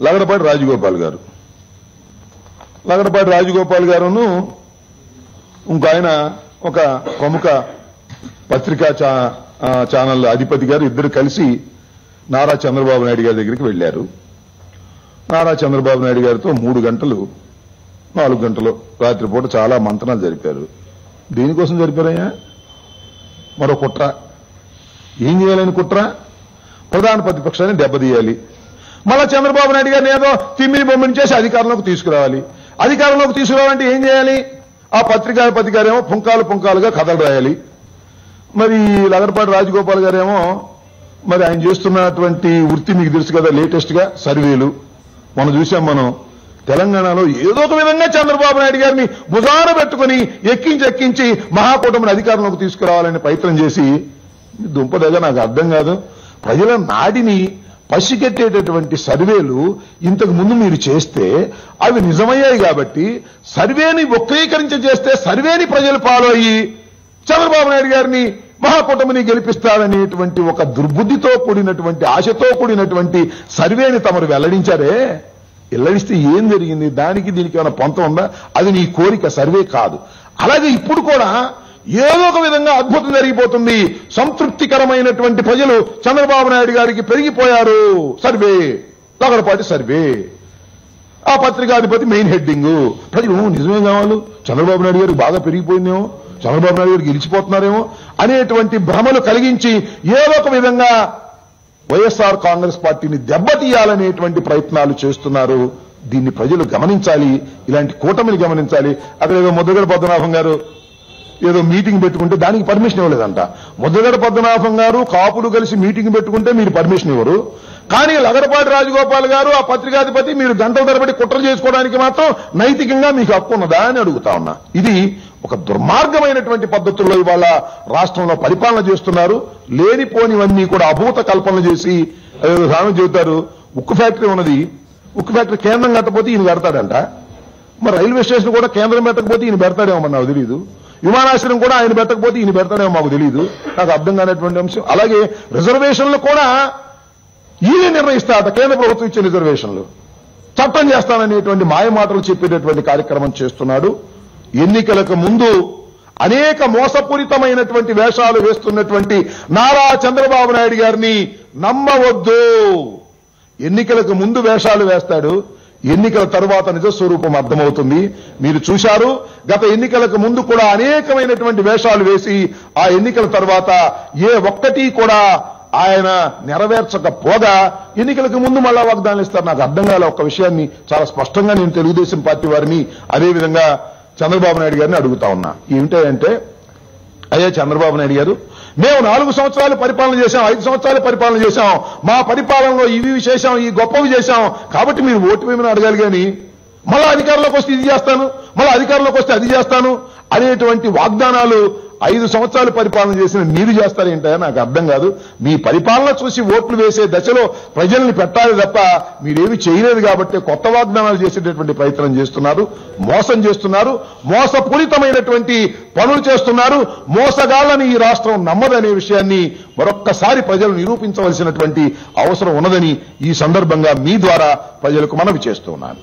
లగడపాటి రాజగోపాల్ గారును ఇంకో ఆయన ఒక ప్రముఖ పత్రికా ఛానల్ అధిపతి గారు ఇద్దరు కలిసి నారా చంద్రబాబు నాయుడు గారి దగ్గరికి వెళ్లారు. నారా చంద్రబాబు నాయుడు గారితో 3 గంటలు 4 గంటలు రాత్రిపూట చాలా మంతనాలు జరిపారు. దేనికోసం జరిపారయ్యా? మరో కుట్ర. ఏం చేయాలని కుట్ర? ప్రధాన ప్రతిపక్షాన్ని దెబ్బతీయాలి. మళ్ళా చంద్రబాబు నాయుడు గారిని ఏదో తిమ్మిని బొమ్మని చేసి అధికారంలోకి తీసుకురావాలి. అధికారంలోకి తీసుకురావాలంటే ఏం చేయాలి? ఆ పత్రికాధిపతి గారేమో పుంకాలుగా కథలు రాయాలి. మరి లగడపాటి రాజగోపాల్ గారేమో మరి ఆయన చేస్తున్నటువంటి వృత్తి మీకు తెలుసు కదా, లేటెస్ట్ గా సర్వేలు మనం చూసాం. తెలంగాణలో ఏదో ఒక విధంగా చంద్రబాబు నాయుడు గారిని భుజాన పెట్టుకుని ఎక్కించి మహాకూటమిని అధికారంలోకి తీసుకురావాలని ప్రయత్నం చేసి దుంపదగా నాకు అర్థం కాదు. ప్రజల నాడిని పసిగట్టేటటువంటి సర్వేలు ఇంతకు ముందు మీరు చేస్తే అవి నిజమయ్యాయి కాబట్టి సర్వేని వక్రీకరించి చేస్తే సర్వేని ప్రజలు ఫాలో అయ్యి చంద్రబాబు నాయుడు గారిని మహాకూటమిని గెలిపిస్తారనేటువంటి ఒక దుర్బుద్ధితో కూడినటువంటి ఆశతో కూడినటువంటి సర్వేని తమరు వెల్లడించారే. వెల్లడిస్తే ఏం జరిగింది? దానికి దీనికి ఏమైనా పొంతం ఉందా? అది నీ కోరిక, సర్వే కాదు. అలాగే ఇప్పుడు కూడా ఏదో ఒక విధంగా అద్భుతం జరిగిపోతుంది. సంతృప్తికరమైనటువంటి ప్రజలు చంద్రబాబు నాయుడు గారికి పెరిగిపోయారు. సర్వే, లగడపాటి సర్వే, ఆ పత్రికాధిపతి మెయిన్ హెడ్డింగ్. ప్రజలు నిజమే కావాలి, చంద్రబాబు నాయుడు గారికి బాగా పెరిగిపోయిందేమో, చంద్రబాబు నాయుడు గారికి గెలిచిపోతున్నారేమో అనేటువంటి భ్రమలు కలిగించి ఏదో ఒక విధంగా వైఎస్ఆర్ కాంగ్రెస్ పార్టీని దెబ్బతీయాలనేటువంటి ప్రయత్నాలు చేస్తున్నారు. దీన్ని ప్రజలు గమనించాలి, ఇలాంటి కూటమిని గమనించాలి. అక్కడ ఏదో ముద్దగడ పద్మనాభం గారు ఏదో మీటింగ్ పెట్టుకుంటే దానికి పర్మిషన్ ఇవ్వలేదంట. ముద్దగడ పద్మనాభం గారు కాపులు కలిసి మీటింగ్ పెట్టుకుంటే మీరు పర్మిషన్ ఇవ్వరు, కానీ లగడపాటి రాజగోపాల్ గారు ఆ పత్రికాధిపతి మీరు గంటల తరబడి కుట్ర చేసుకోవడానికి మాత్రం నైతికంగా మీకు హక్కు ఉన్నదా అని అడుగుతా ఉన్నా. ఇది ఒక దుర్మార్గమైనటువంటి పద్ధతుల్లో ఇవాళ రాష్ట్రంలో పరిపాలన చేస్తున్నారు. లేనిపోనివన్నీ కూడా అభూత కల్పనలు చేసి సామెత చెబుతారు. ఉక్కు ఫ్యాక్టరీ ఉన్నది, ఉక్కు ఫ్యాక్టరీ కేంద్రం కట్టకపోతే ఈయన పెడతాడంట. మరి రైల్వే స్టేషన్ కూడా కేంద్రం పెట్టకపోతే ఈయన పెడతాడేమో నాకు తెలియదు. విమానాశ్రయం కూడా ఆయన పెట్టకపోతే ఈయన పెడతాడేమో మాకు తెలియదు. నాకు అర్థం కానటువంటి అంశం. అలాగే రిజర్వేషన్లు కూడా ఈయన నిర్ణయిస్తారట, కేంద్ర ప్రభుత్వం ఇచ్చే రిజర్వేషన్లు చట్టం చేస్తాననేటువంటి మాయమాటలు చెప్పేటటువంటి కార్యక్రమం చేస్తున్నాడు. ఎన్నికలకు ముందు అనేక మోసపూరితమైనటువంటి వేషాలు వేస్తున్నటువంటి నారా చంద్రబాబు నాయుడు గారిని నమ్మవద్దు. ఎన్నికలకు ముందు వేషాలు వేస్తాడు, ఎన్నికల తరువాత నిజస్వరూపం అర్థమవుతుంది. మీరు చూశారు, గత ఎన్నికలకు ముందు కూడా అనేకమైనటువంటి వేషాలు వేసి ఆ ఎన్నికల తర్వాత ఏ ఒక్కటి కూడా ఆయన నెరవేర్చకపోగా ఎన్నికలకు ముందు మళ్ళా వాగ్దానాలు ఇస్తారు. నాకు అర్థం కాలే. ఒక్క విషయాన్ని చాలా స్పష్టంగా నేను తెలుగుదేశం పార్టీ వారిని అదేవిధంగా చంద్రబాబు నాయుడు గారిని అడుగుతా ఉన్నా. ఏమిటంటే, అయ్యా చంద్రబాబు నాయుడు గారు, మేము 4 సంవత్సరాలు పరిపాలన చేశాం, 5 సంవత్సరాలు పరిపాలన చేశాం, మా పరిపాలనలో ఇవి చేశాం, ఈ గొప్పవి చేశాం, కాబట్టి మీరు ఓటు వేయమని అడగాలి. కానీ మళ్ళా అధికారంలోకి వస్తే ఇది చేస్తాను, మళ్ళా అధికారంలోకి వస్తే అది చేస్తాను అనేటువంటి వాగ్దానాలు 5 సంవత్సరాలు పరిపాలన చేసిన మీరు చేస్తారేంటో నాకు అర్థం కాదు. మీ పరిపాలన చూసి ఓట్లు వేసే దశలో ప్రజల్ని పెట్టాలి తప్ప మీరేమి చేయలేదు కాబట్టి కొత్త వాగ్దానాలు చేసేటటువంటి ప్రయత్నం చేస్తున్నారు, మోసం చేస్తున్నారు, మోసపూరితమైనటువంటి పనులు చేస్తున్నారు. మోసగాళ్లని ఈ రాష్ట్రం నమ్మదనే విషయాన్ని మరొక్కసారి ప్రజలు నిరూపించవలసినటువంటి అవసరం ఉన్నదని ఈ సందర్భంగా మీ ద్వారా ప్రజలకు మనవి చేస్తున్నాను.